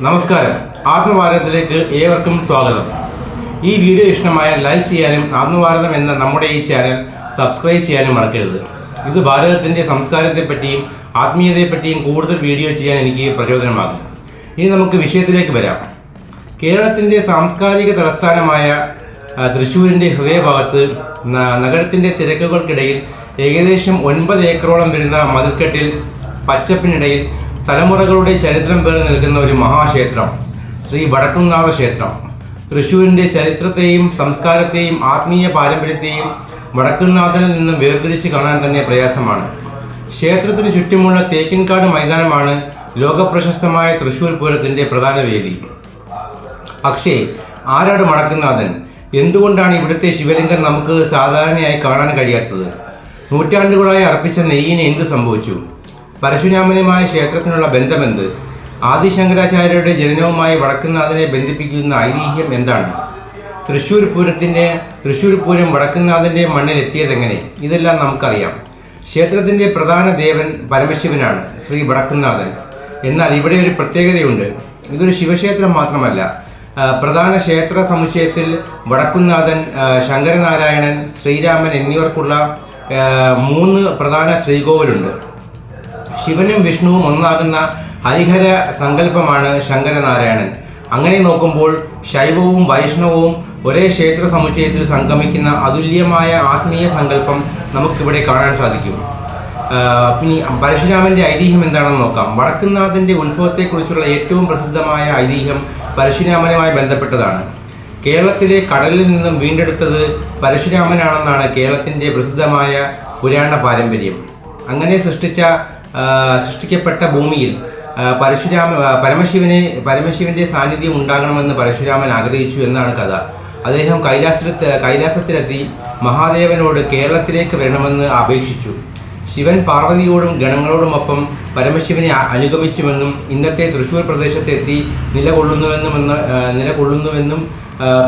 നമസ്കാരം, ആത്മഭാരതത്തിലേക്ക് ഏവർക്കും സ്വാഗതം. ഈ വീഡിയോ ഇഷ്ടമായ ലൈക്ക് ചെയ്യാനും ആത്മഭാരതം എന്ന നമ്മുടെ ഈ ചാനൽ സബ്സ്ക്രൈബ് ചെയ്യാനും മറക്കരുത്. ഇത് ഭാരതത്തിൻ്റെ സംസ്കാരത്തെപ്പറ്റിയും ആത്മീയതയെപ്പറ്റിയും കൂടുതൽ വീഡിയോ ചെയ്യാൻ എനിക്ക് പ്രചോദനമാകും. ഇനി നമുക്ക് വിഷയത്തിലേക്ക് വരാം. കേരളത്തിൻ്റെ സാംസ്കാരിക തലസ്ഥാനമായ തൃശ്ശൂരിൻ്റെ ഹൃദയഭാഗത്ത് നഗരത്തിൻ്റെ തിരക്കുകൾക്കിടയിൽ ഏകദേശം 9 ഏക്കറോളം വരുന്ന മതിൽക്കെട്ടിൽ പച്ചപ്പിനിടയിൽ തലമുറകളുടെ ചരിത്രം പേറി നിൽക്കുന്ന ഒരു മഹാക്ഷേത്രം ശ്രീ വടക്കുംനാഥ ക്ഷേത്രം. തൃശ്ശൂരിൻ്റെ ചരിത്രത്തെയും സംസ്കാരത്തെയും ആത്മീയ പാരമ്പര്യത്തെയും വടക്കുംനാഥനിൽ നിന്നും വേർതിരിച്ച് കാണാൻ തന്നെ പ്രയാസമാണ്. ക്ഷേത്രത്തിന് ചുറ്റുമുള്ള തേക്കിൻകാട് മൈതാനമാണ് ലോകപ്രശസ്തമായ തൃശ്ശൂർ പൂരത്തിൻ്റെ പ്രധാന വേദി. പക്ഷേ ആരാണ് വടക്കുംനാഥൻ? എന്തുകൊണ്ടാണ് ഇവിടുത്തെ ശിവലിംഗം നമുക്ക് സാധാരണയായി കാണാൻ കഴിയാത്തത്? നൂറ്റാണ്ടുകളായി അർപ്പിച്ച നെയ്യിന് എന്ത് സംഭവിച്ചു? പരശുരാമനുമായ ക്ഷേത്രത്തിനുള്ള ബന്ധമെന്ത്? ആദിശങ്കരാചാര്യരുടെ ജനനവുമായി വടക്കുംനാഥനെ ബന്ധിപ്പിക്കുന്ന ഐതിഹ്യം എന്താണ്? തൃശ്ശൂർ പൂരം വടക്കുംനാഥൻ്റെ മണ്ണിൽ എത്തിയതെങ്ങനെ? ഇതെല്ലാം നമുക്കറിയാം. ക്ഷേത്രത്തിൻ്റെ പ്രധാന ദേവൻ പരമശിവനാണ്, ശ്രീ വടക്കുംനാഥൻ. എന്നാൽ ഇവിടെ ഒരു പ്രത്യേകതയുണ്ട്. ഇതൊരു ശിവക്ഷേത്രം മാത്രമല്ല. പ്രധാന ക്ഷേത്ര സമുച്ചയത്തിൽ വടക്കുംനാഥൻ, ശങ്കരനാരായണൻ, ശ്രീരാമൻ എന്നിവർക്കുള്ള 3 പ്രധാന ശ്രീകോവിലുണ്ട്. ശിവനും വിഷ്ണുവും ഒന്നാകുന്ന ഹരിഹര സങ്കല്പമാണ് ശങ്കരനാരായണൻ. അങ്ങനെ നോക്കുമ്പോൾ ശൈവവും വൈഷ്ണവവും ഒരേ ക്ഷേത്ര സമുച്ചയത്തിൽ സംഗമിക്കുന്ന അതുല്യമായ ആത്മീയ സങ്കല്പം നമുക്കിവിടെ കാണാൻ സാധിക്കും. ഇനി പരശുരാമൻ്റെ ഐതിഹ്യം എന്താണെന്ന് നോക്കാം. വടക്കുംനാഥൻ്റെ ഉത്ഭവത്തെക്കുറിച്ചുള്ള ഏറ്റവും പ്രസിദ്ധമായ ഐതിഹ്യം പരശുരാമനുമായി ബന്ധപ്പെട്ടതാണ്. കേരളത്തിലെ കടലിൽ നിന്നും വീണ്ടെടുത്തത് പരശുരാമനാണെന്നാണ് കേരളത്തിൻ്റെ പ്രസിദ്ധമായ പുരാണ പാരമ്പര്യം. അങ്ങനെ സൃഷ്ടിക്കപ്പെട്ട ഭൂമിയിൽ പരമശിവന്റെ സാന്നിധ്യം ഉണ്ടാകണമെന്ന് പരശുരാമൻ ആഗ്രഹിച്ചു എന്നാണ് കഥ. അദ്ദേഹം കൈലാസത്തിലെത്തി മഹാദേവനോട് കേരളത്തിലേക്ക് വരണമെന്ന് അപേക്ഷിച്ചു. ശിവൻ പാർവതിയോടും ഗണങ്ങളോടുമൊപ്പം പരമശിവനെ അനുഗമിച്ചുവെന്നും ഇന്നത്തെ തൃശ്ശൂർ പ്രദേശത്തെത്തി നിലകൊള്ളുന്നുവെന്നും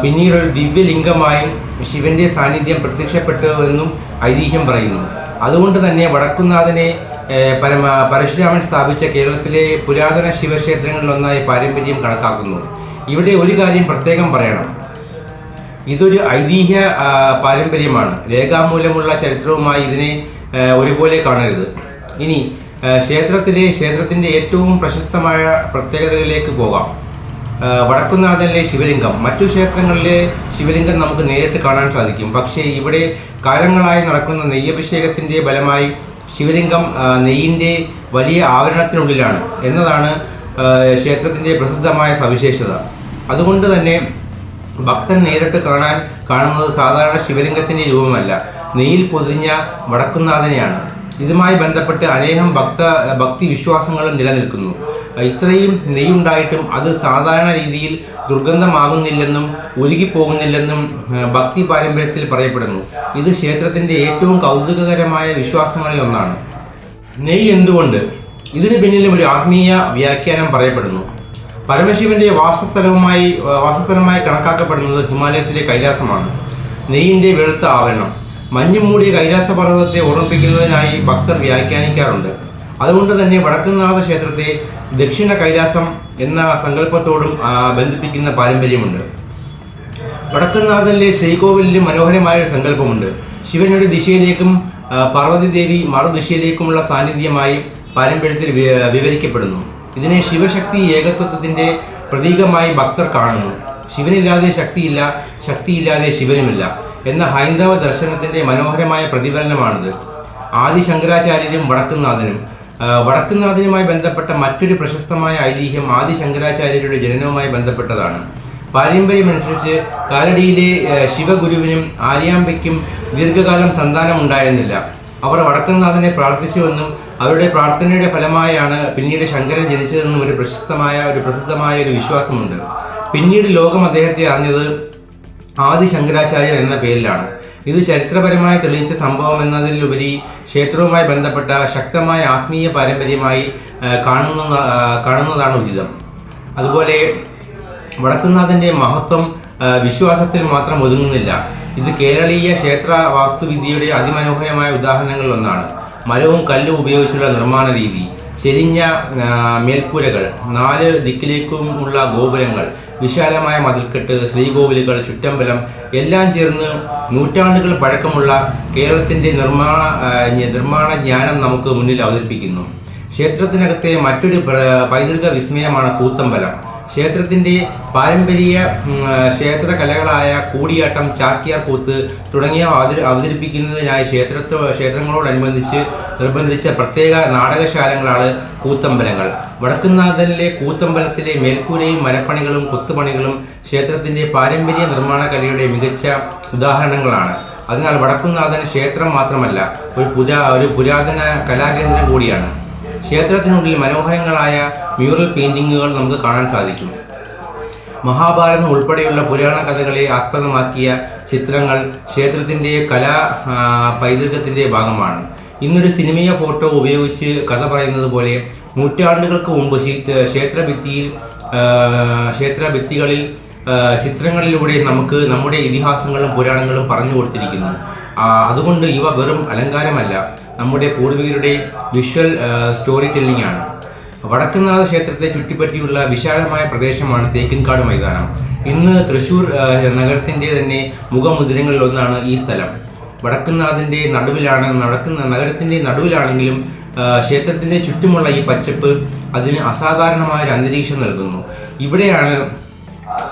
പിന്നീടൊരു ദിവ്യലിംഗമായും ശിവന്റെ സാന്നിധ്യം പ്രത്യക്ഷപ്പെട്ടുവെന്നും ഐതിഹ്യം പറയുന്നു. അതുകൊണ്ട് തന്നെ വടക്കുംനാഥനെ പരശുരാമൻ സ്ഥാപിച്ച കേരളത്തിലെ പുരാതന ശിവക്ഷേത്രങ്ങളിലൊന്നായി പാരമ്പര്യം കണക്കാക്കുന്നു. ഇവിടെ ഒരു കാര്യം പ്രത്യേകം പറയണം. ഇതൊരു ഐതിഹ്യ പാരമ്പര്യമാണ്. രേഖാമൂലമുള്ള ചരിത്രവുമായി ഇതിനെ ഒരുപോലെ കാണരുത്. ഇനി ക്ഷേത്രത്തിൻ്റെ ഏറ്റവും പ്രശസ്തമായ പ്രത്യേകതകളിലേക്ക് പോകാം. വടക്കുംനാഥനിലെ ശിവലിംഗം. മറ്റു ക്ഷേത്രങ്ങളിലെ ശിവലിംഗം നമുക്ക് നേരിട്ട് കാണാൻ സാധിക്കും. പക്ഷേ ഇവിടെ കാലങ്ങളായി നടക്കുന്ന നെയ്യഭിഷേകത്തിൻ്റെ ഫലമായി ശിവലിംഗം നെയ്യിൻ്റെ വലിയ ആവരണത്തിനുള്ളിലാണ് എന്നതാണ് ക്ഷേത്രത്തിൻ്റെ പ്രസിദ്ധമായ സവിശേഷത. അതുകൊണ്ട് തന്നെ ഭക്തൻ നേരിട്ട് കാണുന്നത് സാധാരണ ശിവലിംഗത്തിൻ്റെ രൂപമല്ല, നെയ്യിൽ പൊതിഞ്ഞ വടക്കുംനാഥനെയാണ്. ഇതുമായി ബന്ധപ്പെട്ട് അനേകം ഭക്തി വിശ്വാസങ്ങളും നിലനിൽക്കുന്നു. ഇത്രയും നെയ്യുണ്ടായിട്ടും അത് സാധാരണ രീതിയിൽ ദുർഗന്ധമാകുന്നില്ലെന്നും ഉരുകിപ്പോകുന്നില്ലെന്നും ഭക്തി പാരമ്പര്യത്തിൽ പറയപ്പെടുന്നു. ഇത് ക്ഷേത്രത്തിൻ്റെ ഏറ്റവും കൗതുകകരമായ വിശ്വാസങ്ങളിൽ ഒന്നാണ്. നെയ്യ് എന്തുകൊണ്ട്? ഇതിന് പിന്നിലും ഒരു ആത്മീയ വ്യാഖ്യാനം പറയപ്പെടുന്നു. പരമശിവന്റെ വാസസ്ഥലമായി കണക്കാക്കപ്പെടുന്നത് ഹിമാലയത്തിലെ കൈലാസമാണ്. നെയ്യിൻ്റെ വെളുത്ത ആവരണം മഞ്ഞു മൂടിയ കൈലാസ പർവ്വതത്തെ ഓർമ്മിപ്പിക്കുന്നതിനായി ഭക്തർ വ്യാഖ്യാനിക്കാറുണ്ട്. അതുകൊണ്ട് തന്നെ വടക്കുംനാഥ ക്ഷേത്രത്തെ ദക്ഷിണ കൈലാസം എന്ന സങ്കല്പത്തോടും ബന്ധിപ്പിക്കുന്ന പാരമ്പര്യമുണ്ട്. വടക്കുംനാഥനിലെ ശ്രീകോവിലിലും മനോഹരമായൊരു സങ്കല്പമുണ്ട്. ശിവൻ ഒരു ദിശയിലേക്കും പാർവതി ദേവി മറുദിശയിലേക്കുമുള്ള സാന്നിധ്യമായി പാരമ്പര്യത്തിൽ വിവരിക്കപ്പെടുന്നു. ഇതിനെ ശിവശക്തി ഏകത്വത്തിൻ്റെ പ്രതീകമായി ഭക്തർ കാണുന്നു. ശിവനില്ലാതെ ശക്തിയില്ല, ശക്തിയില്ലാതെ ശിവനുമില്ല എന്ന ഹൈന്ദവ ദർശനത്തിൻ്റെ മനോഹരമായ പ്രതിഫലനമാണിത്. ആദിശങ്കരാചാര്യരും വടക്കുംനാഥനുമായി ബന്ധപ്പെട്ട മറ്റൊരു പ്രശസ്തമായ ഐതിഹ്യം ആദിശങ്കരാചാര്യരുടെ ജനനവുമായി ബന്ധപ്പെട്ടതാണ്. പാരമ്പര്യമനുസരിച്ച് കാലടിയിലെ ശിവഗുരുവിനും ആര്യാമ്പയ്ക്കും ദീർഘകാലം സന്താനം ഉണ്ടായിരുന്നില്ല. അവർ വടക്കുംനാഥനെ പ്രാർത്ഥിച്ചുവെന്നും അവരുടെ പ്രാർത്ഥനയുടെ ഫലമായാണ് പിന്നീട് ശങ്കരൻ ജനിച്ചതെന്നും ഒരു പ്രസിദ്ധമായ ഒരു വിശ്വാസമുണ്ട്. പിന്നീട് ലോകം അദ്ദേഹത്തെ അറിഞ്ഞത് ആദിശങ്കരാചാര്യർ എന്ന പേരിലാണ്. ഇത് ചരിത്രപരമായി തെളിയിച്ച സംഭവം എന്നതിലുപരി ക്ഷേത്രവുമായി ബന്ധപ്പെട്ട ശക്തമായ ആത്മീയ പാരമ്പര്യമായി കാണുന്നതാണ് ഉചിതം. അതുപോലെ വടക്കുംനാഥൻ്റെ മഹത്വം വിശ്വാസത്തിൽ മാത്രം ഒതുങ്ങുന്നില്ല. ഇത് കേരളീയ ക്ഷേത്ര വാസ്തുവിദ്യയുടെ അതിമനോഹരമായ ഉദാഹരണങ്ങളിലൊന്നാണ്. മരവും കല്ലും ഉപയോഗിച്ചുള്ള നിർമ്മാണ രീതി, ചെരിഞ്ഞ മേൽക്കൂരകൾ, 4 ദിക്കിലേക്കുമുള്ള ഗോപുരങ്ങൾ, വിശാലമായ മതിൽക്കെട്ട്, ശ്രീകോവിലുകൾ, ചുറ്റമ്പലം എല്ലാം ചേർന്ന് നൂറ്റാണ്ടുകൾ പഴക്കമുള്ള കേരളത്തിൻ്റെ നിർമ്മാണ ജ്ഞാനം നമുക്ക് മുന്നിൽ അവതരിപ്പിക്കുന്നു. ക്ഷേത്രത്തിനകത്തെ മറ്റൊരു പൈതൃക വിസ്മയമാണ് കൂത്തമ്പലം. ക്ഷേത്രത്തിൻ്റെ പാരമ്പര്യ ക്ഷേത്രകലകളായ കൂടിയാട്ടം, ചാക്യാർ കൂത്ത് തുടങ്ങിയവ അവതരിപ്പിക്കുന്നതിനായി ക്ഷേത്രങ്ങളോടനുബന്ധിച്ച പ്രത്യേക നാടകശാലകളാണ് കൂത്തമ്പലങ്ങൾ. വടക്കുംനാഥനിലെ കൂത്തമ്പലത്തിലെ മേൽക്കൂരയും മരപ്പണികളും കൊത്തുപണികളും ക്ഷേത്രത്തിൻ്റെ പാരമ്പര്യ നിർമ്മാണ കലയുടെ മികച്ച ഉദാഹരണങ്ങളാണ്. അതിനാൽ വടക്കുംനാഥൻ ക്ഷേത്രം മാത്രമല്ല, ഒരു പുരാതന കലാകേന്ദ്രം കൂടിയാണ്. ക്ഷേത്രത്തിനുള്ളിൽ മനോഹരങ്ങളായ മ്യൂറൽ പെയിൻറ്റിങ്ങുകൾ നമുക്ക് കാണാൻ സാധിക്കും. മഹാഭാരതം ഉൾപ്പെടെയുള്ള പുരാണ കഥകളെ ആസ്പദമാക്കിയ ചിത്രങ്ങൾ ക്ഷേത്രത്തിൻ്റെ പൈതൃകത്തിൻ്റെ ഭാഗമാണ്. ഇന്നൊരു സിനിമയോ ഫോട്ടോ ഉപയോഗിച്ച് കഥ പറയുന്നത് പോലെ നൂറ്റാണ്ടുകൾക്ക് മുമ്പ് ക്ഷേത്രഭിത്തികളിൽ ചിത്രങ്ങളിലൂടെ നമുക്ക് നമ്മുടെ ഇതിഹാസങ്ങളും പുരാണങ്ങളും പറഞ്ഞു കൊടുത്തിരിക്കുന്നു. അതുകൊണ്ട് ഇവ വെറും അലങ്കാരമല്ല, നമ്മുടെ പൂർവികരുടെ വിഷ്വൽ സ്റ്റോറി ടെല്ലിംഗ് ആണ്. വടക്കുംനാഥ ക്ഷേത്രത്തെ ചുറ്റിപ്പറ്റിയുള്ള വിശാലമായ പ്രദേശമാണ് തേക്കിൻകാട് മൈതാനം. ഇന്ന് തൃശ്ശൂർ നഗരത്തിൻ്റെ തന്നെ മുഖമുദ്രങ്ങളിലൊന്നാണ് ഈ സ്ഥലം. വടക്കുംനാഥൻ്റെ നഗരത്തിൻ്റെ നടുവിലാണെങ്കിലും ക്ഷേത്രത്തിൻ്റെ ചുറ്റുമുള്ള ഈ പച്ചപ്പ് അതിന് അസാധാരണമായൊരു അന്തരീക്ഷം നൽകുന്നു. ഇവിടെയാണ്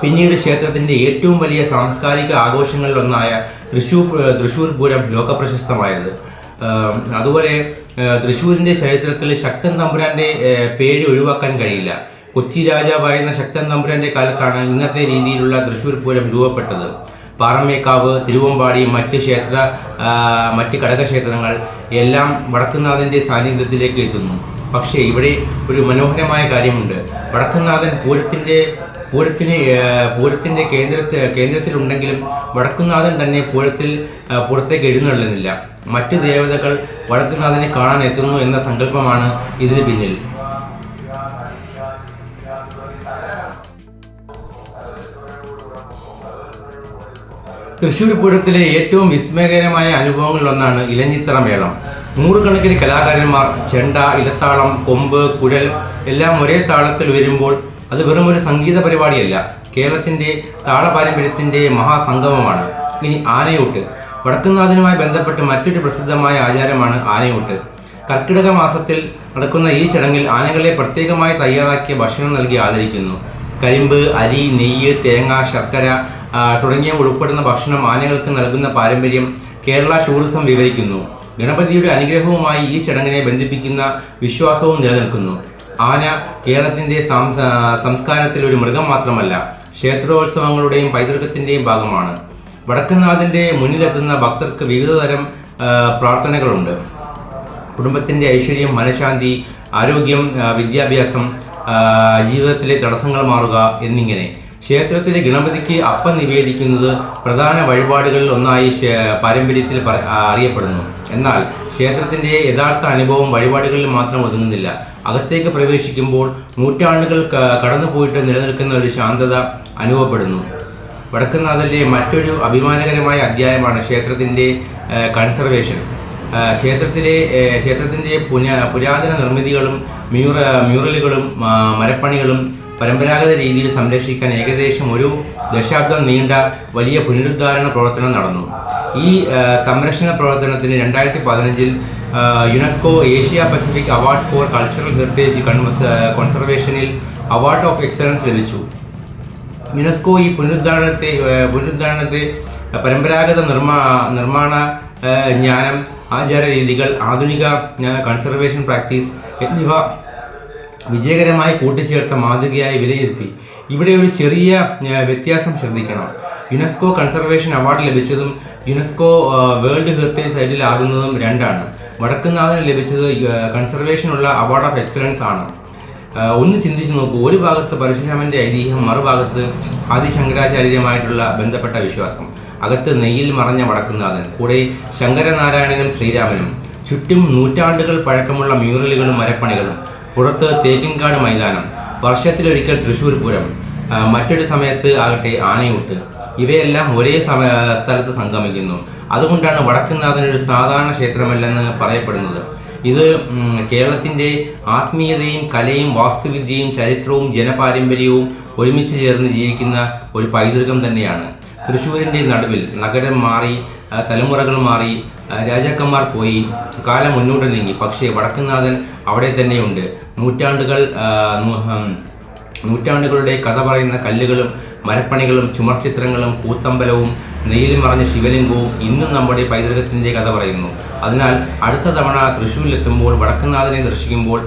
പിന്നീട് ക്ഷേത്രത്തിൻ്റെ ഏറ്റവും വലിയ സാംസ്കാരിക ആഘോഷങ്ങളിലൊന്നായ തൃശ്ശൂർ പൂരം ലോകപ്രശസ്തമായത്. അതുപോലെ തൃശ്ശൂരിൻ്റെ ചരിത്രത്തിൽ ശക്തൻ തമ്പുരാൻ്റെ പേര് ഒഴിവാക്കാൻ കഴിയില്ല. കൊച്ചി രാജാവായിരുന്ന ശക്തൻ തമ്പുരാൻ്റെ കാലത്താണ് ഇന്നത്തെ രീതിയിലുള്ള തൃശ്ശൂർ പൂരം രൂപപ്പെട്ടത്. പാറമേക്കാവ്, തിരുവമ്പാടി, മറ്റ് ഘടകക്ഷേത്രങ്ങൾ എല്ലാം വടക്കുംനാഥൻ്റെ സാന്നിധ്യത്തിലേക്ക് എത്തുന്നു. പക്ഷേ ഇവിടെ ഒരു മനോഹരമായ കാര്യമുണ്ട്. വടക്കുംനാഥൻ പൂരത്തിൻ്റെ കേന്ദ്രത്തിലുണ്ടെങ്കിലും വടക്കുംനാഥൻ തന്നെ പുറത്തേക്ക് എഴുന്നള്ളുന്നില്ല. മറ്റു ദേവതകൾ വടക്കുംനാഥനെ കാണാൻ എത്തുന്നു എന്ന സങ്കല്പമാണ് ഇതിന് പിന്നിൽ. തൃശ്ശൂർ പൂരത്തിലെ ഏറ്റവും വിസ്മയകരമായ അനുഭവങ്ങളിലൊന്നാണ് ഇലഞ്ഞിത്തറ മേളം. നൂറുകണക്കിന് കലാകാരന്മാർ ചെണ്ട, ഇലത്താളം, കൊമ്പ്, കുഴൽ എല്ലാം ഒരേ താളത്തിൽ വരുമ്പോൾ അത് വെറുമൊരു സംഗീത പരിപാടിയല്ല, കേരളത്തിൻ്റെ താളപാരമ്പര്യത്തിൻ്റെ മഹാസംഗമമാണ്. ഇനി ആനയൂട്ട്. വടക്കുംനാഥനുമായി ബന്ധപ്പെട്ട് മറ്റൊരു പ്രസിദ്ധമായ ആചാരമാണ് ആനയൂട്ട്. കർക്കിടക മാസത്തിൽ നടക്കുന്ന ഈ ചടങ്ങിൽ ആനകളെ പ്രത്യേകമായി തയ്യാറാക്കിയ ഭക്ഷണം നൽകി ആദരിക്കുന്നു. കരിമ്പ്, അരി, നെയ്യ്, തേങ്ങ, ശർക്കര തുടങ്ങിയവ ഉൾപ്പെടുന്ന ഭക്ഷണം ആനകൾക്ക് നൽകുന്ന പാരമ്പര്യം കേരള ടൂറിസം വിവരിക്കുന്നു. ഗണപതിയുടെ അനുഗ്രഹവുമായി ഈ ചടങ്ങിനെ ബന്ധിപ്പിക്കുന്ന വിശ്വാസവും നിലനിൽക്കുന്നു. ആന കേരളത്തിൻ്റെ സംസ്കാരത്തിൽ ഒരു മൃഗം മാത്രമല്ല, ക്ഷേത്രോത്സവങ്ങളുടെയും പൈതൃകത്തിൻ്റെയും ഭാഗമാണ്. വടക്കുംനാഥൻ്റെ മുന്നിലെത്തുന്ന ഭക്തർക്ക് വിവിധതരം പ്രാർത്ഥനകളുണ്ട്. കുടുംബത്തിൻ്റെ ഐശ്വര്യം, മനഃശാന്തി, ആരോഗ്യം, വിദ്യാഭ്യാസം, ജീവിതത്തിലെ തടസ്സങ്ങൾ മാറുക എന്നിങ്ങനെ. ക്ഷേത്രത്തിലെ ഗണപതിക്ക് അപ്പം നിവേദിക്കുന്നത് പ്രധാന വഴിപാടുകളിൽ ഒന്നായി പാരമ്പര്യത്തിൽ അറിയപ്പെടുന്നു. എന്നാൽ ക്ഷേത്രത്തിൻ്റെ യഥാർത്ഥ അനുഭവം വഴിപാടുകളിൽ മാത്രം ഒതുങ്ങുന്നില്ല. അകത്തേക്ക് പ്രവേശിക്കുമ്പോൾ നൂറ്റാണ്ടുകൾ കടന്നുപോയിട്ട് നിലനിൽക്കുന്ന ഒരു ശാന്തത അനുഭവപ്പെടുന്നു. വടക്കുംനാഥനിലെ മറ്റൊരു അഭിമാനകരമായ അധ്യായമാണ് ക്ഷേത്രത്തിൻ്റെ കൺസർവേഷൻ. ക്ഷേത്രത്തിൻ്റെ പുരാതന നിർമ്മിതികളും മ്യൂറലുകളും മരപ്പണികളും പരമ്പരാഗത രീതിയിൽ സംരക്ഷിക്കാൻ ഏകദേശം 1 ദശാബ്ദം നീണ്ട വലിയ പുനരുദ്ധാരണ പ്രവർത്തനം നടന്നു. ഈ സംരക്ഷണ പ്രവർത്തനത്തിന് 2015 UNESCO Asia Pacific awards for cultural heritage കൺസർവേഷനിൽ അവാർഡ് ഓഫ് എക്സലൻസ് ലഭിച്ചു. യുനെസ്കോ ഈ പുനരുദ്ധാരണത്തെ പരമ്പരാഗത നിർമ്മാണ ജ്ഞാനം, ആചാര രീതികൾ, ആധുനിക കൺസർവേഷൻ പ്രാക്ടീസ് എന്നിവ വിജയകരമായി കൂട്ടിച്ചേർത്ത മാതൃകയായി വിലയിരുത്തി. ഇവിടെ ഒരു ചെറിയ വ്യത്യാസം ശ്രദ്ധിക്കണം. യുനെസ്കോ കൺസർവേഷൻ അവാർഡ് ലഭിച്ചതും യുനെസ്കോ വേൾഡ് ഹെറിറ്റേജ് സൈറ്റിൽ ആകുന്നതും രണ്ടാണ്. വടക്കുംനാഥന് ലഭിച്ചത് കൺസർവേഷനുള്ള അവാർഡ് ഓഫ് എക്സലൻസ് ആണ്. ഒന്ന് ചിന്തിച്ചു നോക്കൂ. ഒരു ഭാഗത്ത് പരശുരാമൻ്റെ ഐതിഹ്യം, മറുഭാഗത്ത് ആദിശങ്കരാചാര്യരുമായിട്ടുള്ള ബന്ധപ്പെട്ട വിശ്വാസം. അകത്ത് നെയ്യിൽ മറഞ്ഞ വടക്കുംനാഥൻ, കൂടെ ശങ്കരനാരായണനും ശ്രീരാമനും. ചുറ്റും നൂറ്റാണ്ടുകൾ പഴക്കമുള്ള മ്യൂറലുകളും മരപ്പണികളും. പുറത്ത് തേക്കിൻകാട് മൈതാനം, വർഷത്തിലൊരിക്കൽ തൃശ്ശൂർ പൂരം, മറ്റൊരു സമയത്ത് ആകട്ടെ ആനയൂട്ട്. ഇവയെല്ലാം ഒരേ സ്ഥലത്ത് സംഗമിക്കുന്നു. അതുകൊണ്ടാണ് വടക്കുംനാഥൻ ഒരു സാധാരണ ക്ഷേത്രമല്ലെന്ന് പറയപ്പെടുന്നത്. ഇത് കേരളത്തിൻ്റെ ആത്മീയതയും കലയും വാസ്തുവിദ്യയും ചരിത്രവും ജനപാരമ്പര്യവും ഒരുമിച്ച് ചേർന്ന് ജീവിക്കുന്ന ഒരു പൈതൃകം തന്നെയാണ്. തൃശ്ശൂരിൻ്റെ നടുവിൽ നഗരം മാറി, തലമുറകൾ മാറി, രാജാക്കന്മാർ പോയി, കാലം മുന്നോട്ട് നീങ്ങി, പക്ഷേ വടക്കുംനാഥൻ അവിടെ തന്നെയുണ്ട്. നൂറ്റാണ്ടുകളുടെ കഥ പറയുന്ന കല്ലുകളും മരപ്പണികളും ചുമർചിത്രങ്ങളും കൂത്തമ്പലവും നെയ്യിൽ മറഞ്ഞ ശിവലിംഗവും ഇന്നും നമ്മുടെ പൈതൃകത്തിൻ്റെ കഥ പറയുന്നു. അതിനാൽ അടുത്ത തവണ തൃശ്ശൂരിലെത്തുമ്പോൾ വടക്കുംനാഥനെ ദർശിക്കുമ്പോൾ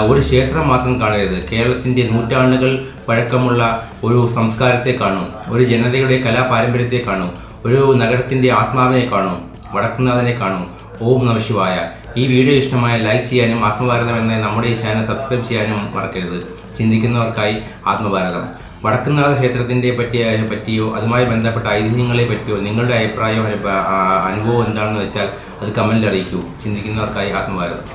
ഒരു ക്ഷേത്രം മാത്രം കാണരുത്, കേരളത്തിൻ്റെ നൂറ്റാണ്ടുകൾ പഴക്കമുള്ള ഒരു സംസ്കാരത്തെ കാണും, ഒരു ജനതയുടെ കലാപാരമ്പര്യത്തെ കാണും, ഒരു നഗരത്തിൻ്റെ ആത്മാവിനെ കാണും, വടക്കുംനാഥനെ കാണും. ഓം നമഃ ശിവായ. ഈ വീഡിയോ ഇഷ്ടമായ ലൈക്ക് ചെയ്യാനും ആത്മഭാരതം എന്ന നമ്മുടെ ഈ ചാനൽ സബ്സ്ക്രൈബ് ചെയ്യാനും മറക്കരുത്. ചിന്തിക്കുന്നവർക്കായി ആത്മഭാരതം. വടക്കുംനാഥ ക്ഷേത്രത്തിൻ്റെ പറ്റിയോ അതുമായി ബന്ധപ്പെട്ട ഐതിഹ്യങ്ങളെ പറ്റിയോ നിങ്ങളുടെ അഭിപ്രായമോ അനുഭവം എന്താണെന്ന് വെച്ചാൽ അത് കമൻറ്റിൽ അറിയിക്കൂ. ചിന്തിക്കുന്നവർക്കായി ആത്മഭാരതം.